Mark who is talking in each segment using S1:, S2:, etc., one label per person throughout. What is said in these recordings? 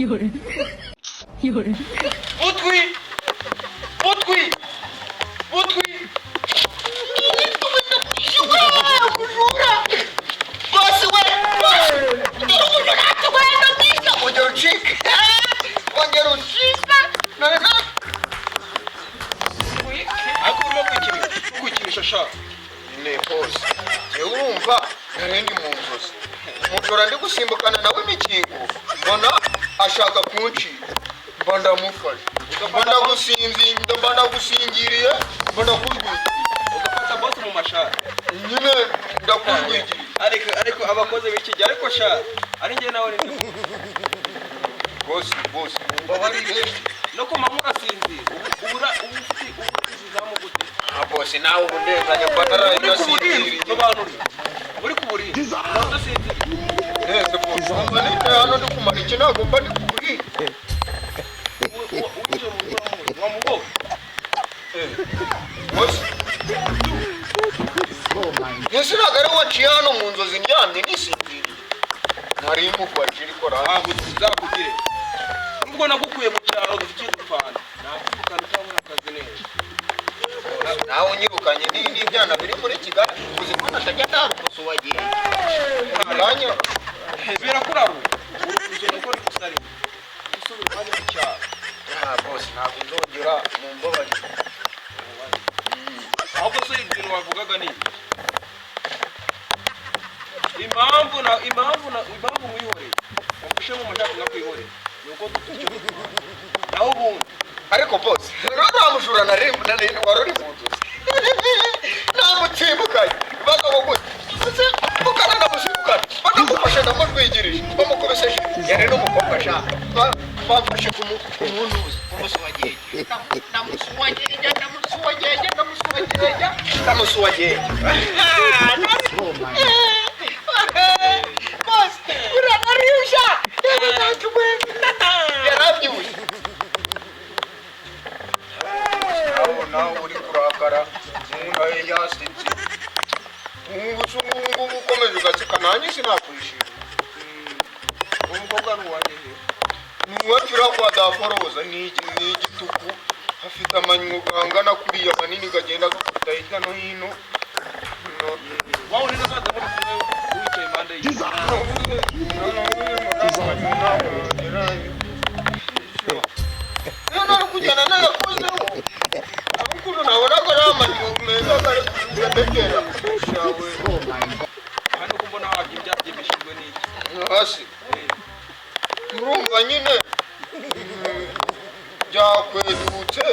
S1: 有人，有人。
S2: Butwi! Butwi! Butwi! Boss, ongera ucike. Ongera ucike. Akunda kwikinisha sha. Ne boss. Yewe urumva narendi mu nzozi. Mujora ndi gusimbukana nawe imikingo. Mbona ashaka kuncika. Mbanda mufashe. Mbanda gusinzinga, mbanda gusingiriye, mbanda kujwira.
S3: Ugafata boss mu mashara.
S2: Nyine ndakujwira.
S3: Ariko abakoze b'iki ariko sha. Ari ngiye nawe ni
S2: boss. Mbabarire.
S3: No ko mamura sinzira. Ufite ubuzizamu gute?
S2: Boss nawe ubundenganya patara yasinziriye.
S3: Sobanura. Uri kuburi. Nawe sinzira.
S2: Boss. Mbani hano ndikumara iki ntabwo mba ndi kuburi.
S3: Wamugo.
S2: Boss. Yesu nagare waciye hano mu nzozi ndyamye nisinziriye. Nari mufashe ariko
S3: Ntabwo tuzakugire. Ubwo nagukuye mu cyaro dufite dupfana. Nakukana cyangwa akazi neza.
S2: nawe unyirukanye n'ibyana biri muri Kigali uzimana atajya ndarukoso wagiye. Kanya
S3: Birakuraho. Urukuzo nuko rikusari. Usubira kandi mu cyaro.
S2: boss ntabwo nzongera mu mbabari.
S3: Ahubwo se ibintu wavugaga ni impamvu mwihoreye mufashe mu mashaka nakwihoreye nuko tutyo naho ubundi
S2: Ariko boss rero mujura na warori mu nzozi. Namutsimbukaye bagabo gute. Ese mukana namushibukana bakagufasha namujwigirije bamukobesheje yari no mukobwa sha bamfashe kumunuza umusuwagiye namusuwagiye boss uranarusha yarabyuye nawe uri kurakara nawe yasinze ngubu ukomeje ugaseka nanjye sinakwishima.
S3: umukobwa n'uwanjye
S2: Nuwapfira kwa daforoza ni igituku afite amanyuga angana kuriya manini gagenda gakubita hirya no hino.
S3: wawe neza zaza muri kumwe wicaye impande
S2: nari kujyana n'ayakozeho ukuntu nabona ko ari amanyuga meza kari kugendekera
S3: hano ko mbona wabye ibyagimishijwe n'iki
S2: hasi urumva nyine byakwedutse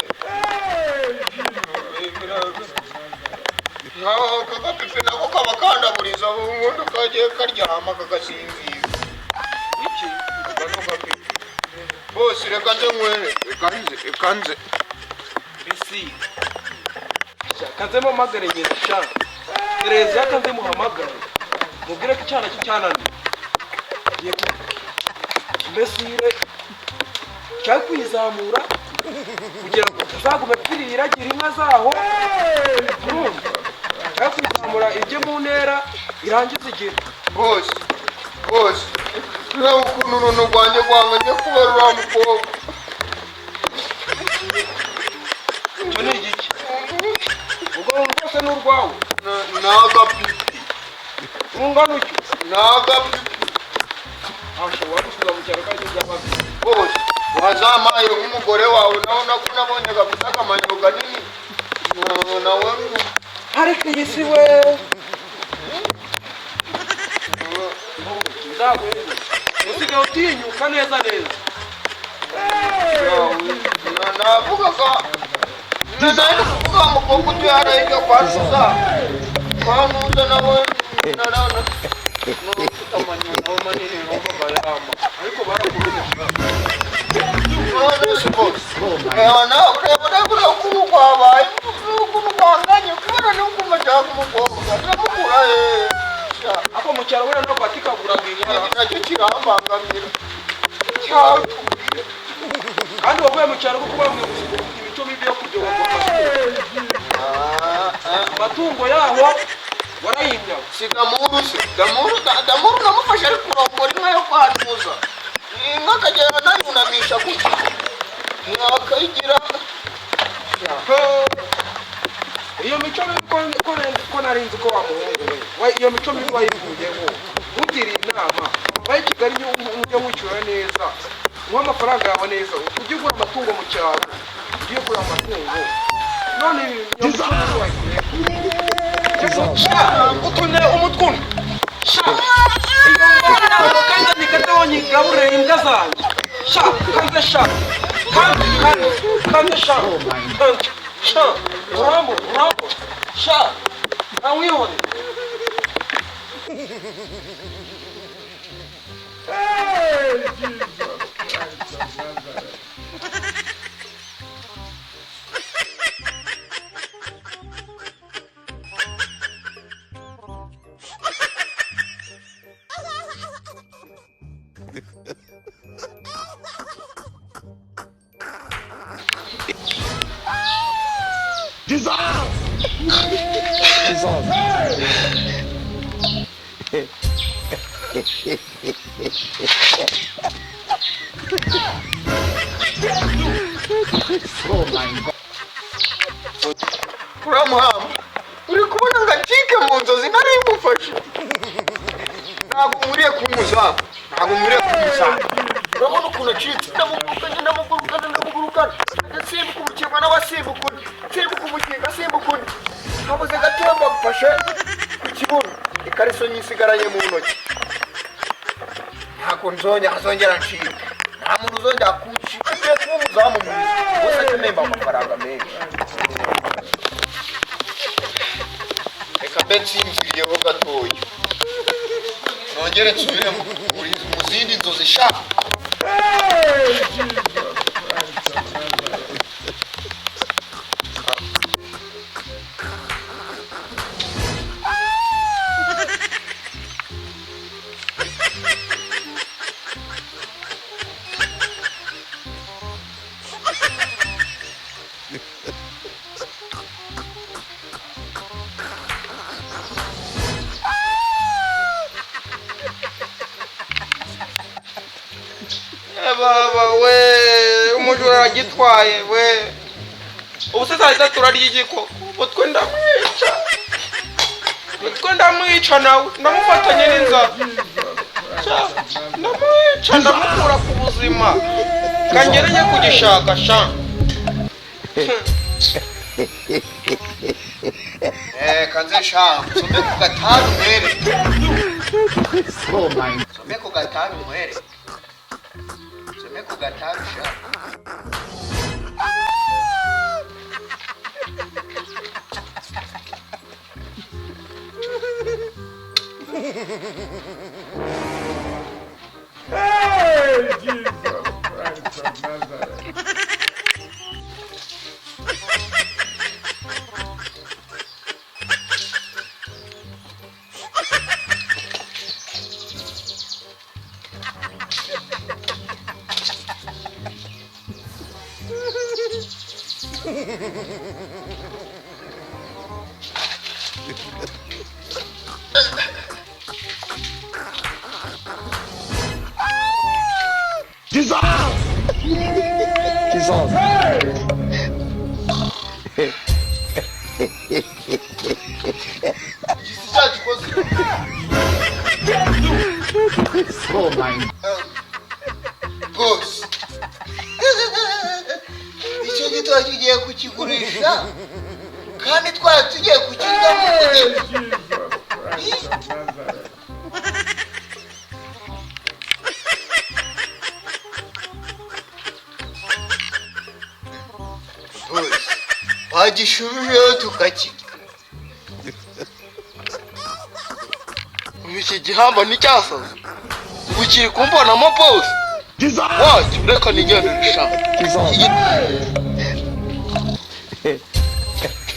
S2: kagapipi nako kaba kandaburiza ubundi kagiye karyama kagasinzira.
S3: iki
S2: Kano gapipi bose reka nze nywere reka nze
S3: esi kanzemo magare nyine cyane Tereza kanze muhamagare mubwire ko icyana cy'icyananiye Mesire cyakwizamura kugira ngo tuzagume twiriragira inka zaho cyakwizamura ibyo mu ntera irangiza igihe
S2: bose nawe ukuntu uruno rwanjye rwanganye kuba ruriya mukobwa.
S3: icyo ni igiki ubwo rwose ni urwawe
S2: ni agapipi
S3: ungana utyo
S2: ni agapipi
S3: ashobora gusubiza mu cyaro kandi by'amazi
S2: bose wazampaye nk'umugore wawe nawe nako nabonye gafite akamanyo kanini nawe
S3: ariko iyi si we nzaguheze usigaye utinyuka neza
S2: navugaga nari kuvuga umukobwa ubyara ibyo kwanuza nawe n'ufite amanyo nawe manini numvaga yama
S3: ariko barakuruza
S2: nawe ureba ukuntu kwabaye ukuntu kwanganye kubona n'ukuntu ashaka umukobwa turamukura
S3: ako mu cyaro wenda ntabwo atikaguraga inyara
S2: nacyo kirambangamira
S3: kandi wavuye mu cyaro kuko bamwe ufite imico mibi yo kuryoha amatungo yaho warayimya
S2: si damuru namufashe ari kurongora inka yo kwatuza inka akagenda nayo kwunamisha gutya mwakayigira
S3: iyo mico ko narinzi ko wamuhungu we iyo mico mibi wayivuyemo ugiriye inama wayi Kigali ujye wishyura neza uha amafaranga yawe neza ujye ugura amatungo mu cyaro ujye ugura amatungo none iyo mico mibi wayivuyemo utunye umutwe sha iyo kandi nikatawonye gaburira imbwa zanjye sha kanze sha kanze sha sha Rambo sha awiyone
S2: uramuhamba uri kubona ngatike mu nzozi nari mufashe ntabwo nkuriye kumuzamu urabona ukuntu acitse ndamugurukana agasimbuka umukirwa n'abasimbuka undi simbuka umukinga simbuka undi habuze gatemba mfashe ku kibuno ikariso nyisigaranye mu ntoki ntabwo hazongera ncika nta muntu uzongera kuncika ugiye kuba umuzamu mwiza bose akenemba amafaranga menshi reka mbe nsinziriyeho gatoya nongere nsubire mu zindi nzozi sha baba we umujura aragitwaye we ubu se saa sita turarya igiko utwe ndamwica nawe ndamufatanye n'inzara ndamwica ndamukura ku buzima kangereye kugishaka sha kanze sha nsome ku gatanu mwere nsome ku gatanu mwere kugatarusha
S4: Hey, Jesus Christ of Nazareth.
S2: Oh my boss. Icyo gito tugiye kukigurisha kandi twari tugiye kukirya mu kugenda. Boss, bagishubije tukakirya. Iki gihamba ni cyasaze. Ukiri kumbonamo boss. Waje reka nigende sha.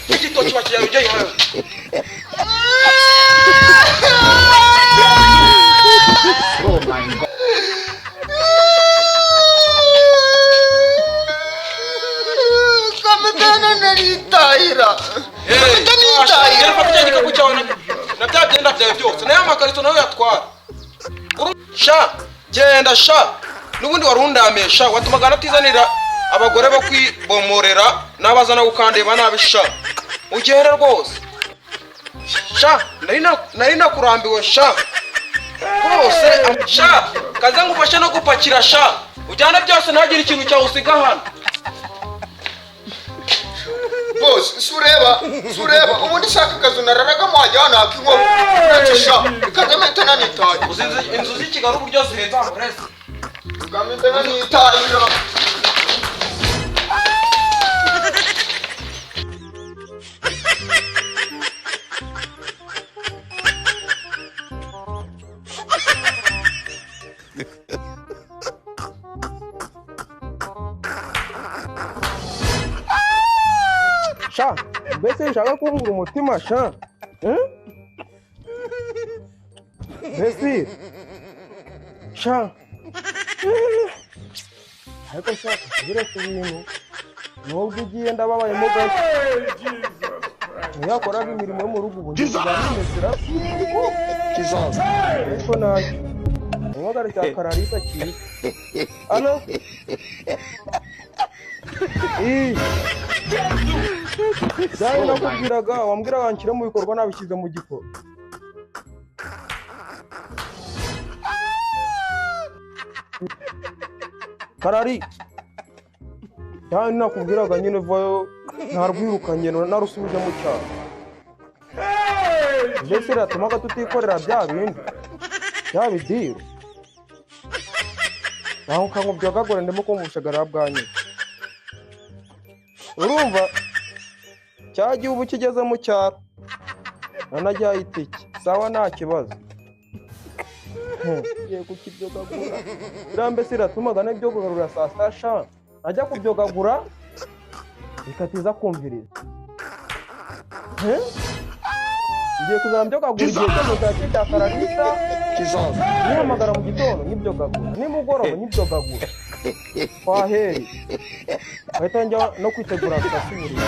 S2: Igitoki bakiya bijye hayo. Oh my god. Kametana naritahira. Kametana nitahira kuchaona. Na byagenda byawe byose. Nayo amakarito nayo yatwara. Sha, genda sha.
S3: n'ubundi warundamesha watumaga natizanira abagore bo kwibomorera n'abazana gukandeba nabisha ugere rwose sha nari nakurambiwe sha rwose sha kaza ngufashe no gupakira sha ujyana byose ntagire ikintu cyawe usiga hano
S2: Boss, sureba, ubundi shaka akazu nararagamo wajyana hakinkobo. Uracisha, ikagamente nanitaye.
S3: uzinze inzu z'ikigali uburyo ziheza murese.
S2: Ikagamente nanitaye.
S3: Sha, mbese nshaka kumbura umutima sha. Mbese sha. Ariko sha, kugira ku bintu. Nubwo ugiye ndababaye mu gace. Yakoraga imirimo yo mu rugo ubundi bwamwesera. Kizaza. Ariko naje. Umugara cya Kararisa kiri. Ano? Dai nakubwiraga wambwiraga nshyire mu bikorwa nabishyize mu gikoro. Karari dai nakubwiraga nyine vayo ntarwirukanye narusubije mu cyaro. Mbese ratumaga tutikorera bya bindi bya bidiro. Naho kankubwiraga ndimo kumvushagara bwanyu. Urumva cyagiye ubu kigeze mu cyaro nanajyaye itike sawa nta kibazo ngiye kukibyogagura birambe siratumaga n'ibyo kugarura saa sita sha najya kubyogagura bikatiza kumviriza ngiye kuzambyogagura igihe cyose cya Kararisa kizaza nihamagara mu gitondo n'ibyogagura nimugoroba n'ibyogagura kwaheri bahita njya no kwitegura tugasubira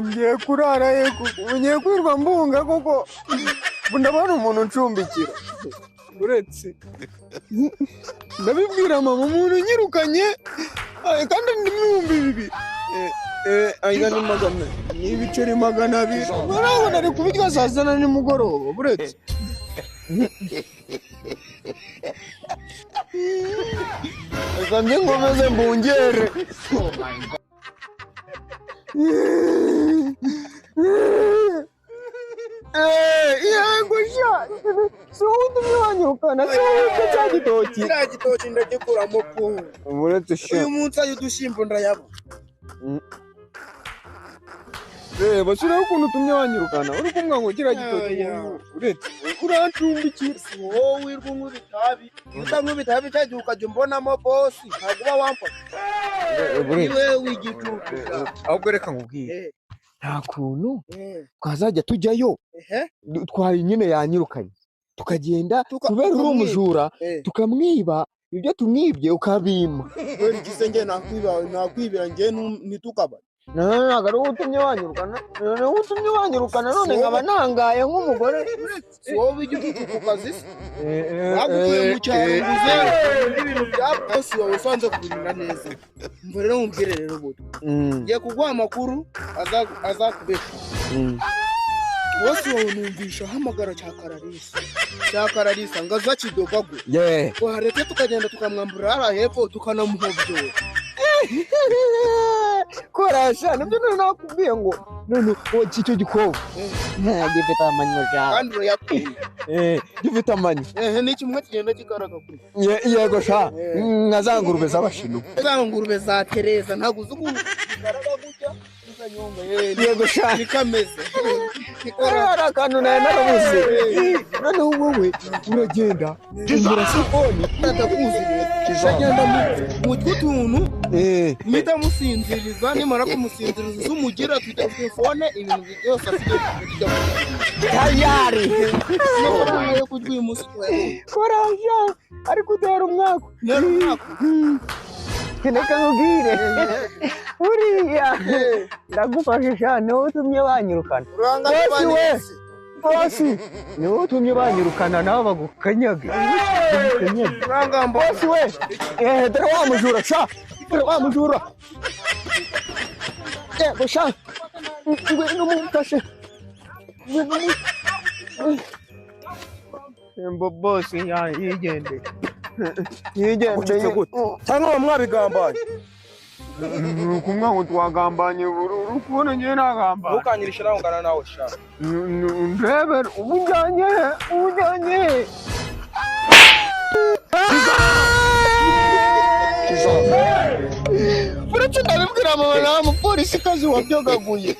S5: ngiye kurara ngiye kwirwa mbunga koko ndabona umuntu uncumbikira uretse ndabibwira mama umuntu unyirukanye kandi ndi ibihumbi 2,000 ayga ni magana n'ibiceri 200 urabona ari kubirya saa sita nimugoroba uretse kandi nkomeze mbungere yego sha si wundi mwanyukana si wundi cya gitoki kiriya gitoki ndagikuramo ku uretse sha uyu munsi ayo udushyimbo ndayabo reba sura ukuntu utumye wanyirukana uri kumwa ngo kiriya gitoki uretse urancumbikira si wowe wirwa nk'ubitabi utank'ubitabi cya gihe ukajya umbonamo bosi ntabwo uba wamfasha niwe w'igicucu ahubwo reka nkubwire nta kuntu twazajya tujyayo twari nyine yanyirukanye tukagenda kubera uri umujura tukamwiba ibyo tumwibye ukabima kubera igisenge nakwibira njye ntitukaba ntabwo ari wowe utumye wanyirukana none nkaba nangaye nk'umugore si wowe w'igicucu ku kazi se bagukuye mu cyaro nguze ibintu bya bosi wawe usanze kubirinda neza mva rero mubwire rero buto ngiye kuguha amakuru azakubesha bosi wawe numvisha hamagara cya Kararisa ngo aza kidogagura wareke tukagenda tukamwambura hariya hepfo tukanamuhobyora korasha nibyo none nakubwiye ngo none icyo gikobwa gifite amanyo jawe kandi urayakuye gifite amanyo ni kimwe kigenda kikaraga kuri yego sha nkazangurube z'abashinu zangurube za Tereza ntabwo uzi ukuntu kikaraga gutya kizanyonga yego sha nikameze ari akantu nawe narabuze noneho wowe uragenda umbura sifoni atakuzi kizagenda mu tw'utuntu mpita musinziriza nimara kumusinziriza uzumugira tujya telefone ibintu byose afite
S6: tayari
S5: no yo kujya uyu munsi
S6: koraja ariko utera umwaka reka nkubwire buriya ndagufashe sha niwe utumye banyirukana bosi niwe utumye banyirukana nawe bagukanyage bosi we dore wa mujura sha dore wa mujura yego sha ngwino mumfashe embo bosi yigende
S5: cyangwa mwabigambanye
S6: kumwe ngo twagambanye uri kubona njyewe nagambanye
S3: ntukanyirishe nawe ungana nawe sha
S6: ndebe ubujyanye
S5: uretse ndabibwira mama nawe umupolisikazi wabyogaguye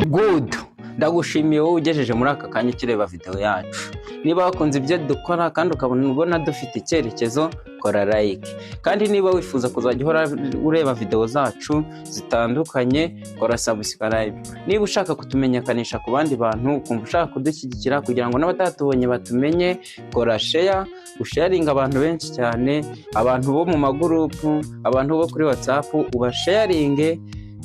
S1: good ndagushimiye wowe ugejeje muri aka kanya ukireba video yacu. Niba wakunze ibyo dukora kandi ukabona dufite icyerekezo, kora like. Kandi niba wifuza kuzajya uhora ureba video zacu zitandukanye, kora subscribe. Niba ushaka kutumenyekanisha ku bandi bantu, ukumva ushaka kudushyigikira kugira ngo n'abatatubonye batumenye, kora share, usharinga abantu benshi cyane, abantu bo mu magurupu, abantu bo kuri WhatsApp, ubasharinge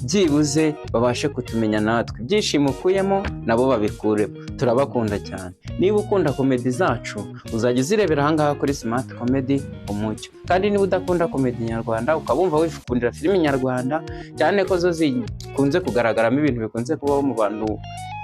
S1: byibuze babashe kutumenya natwe. Ibyishimo ukuyemo nabo babikuremo. Turabakunda cyane. Niba ukunda komedi zacu uzajya uzirebera ahangaha kuri Smart Comedy Umucyo. Kandi niba udakunda komedi nyarwanda ukabumva wifukundira filimi nyarwanda cyane ko zo zikunze kugaragaramo ibintu bikunze kubaho mu bantu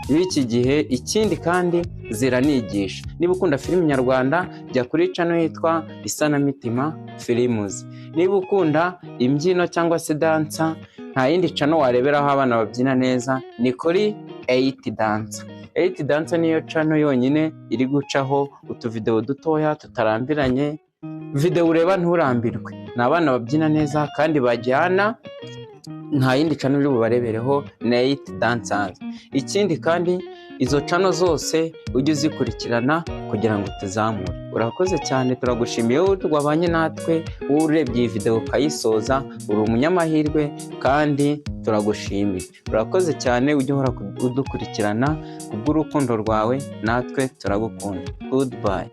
S1: b'iki gihe, ikindi kandi ziranigisha. Niba ukunda filimi nyarwanda jya kuri channel yitwa Isanamitima Films. Niba ukunda imbyino cyangwa se dansa, nta yindi channel wareberaho abana babyina neza, ni kuri 8 Dance. 8 Dance niyo channel yonyine iri gucaho utuvideo dutoya tutarambiranye, video ureba nturambirwe. Ni abana babyina neza kandi bajyana, nta yindi channel uri bubarebereho, ni 8 Dancers. Ikindi kandi izo channel zose ujye uzikurikirana kugira ngo tuzamure. Urakoze cyane, turagushimiye wowe twabanye natwe, wowe urebye iyi video ukayisoza, uri umunyamahirwe kandi turagushimiye. Urakoze cyane, ujye uhora udukurikirana kubw'urukundo rwawe, natwe turagukunda. Goodbye.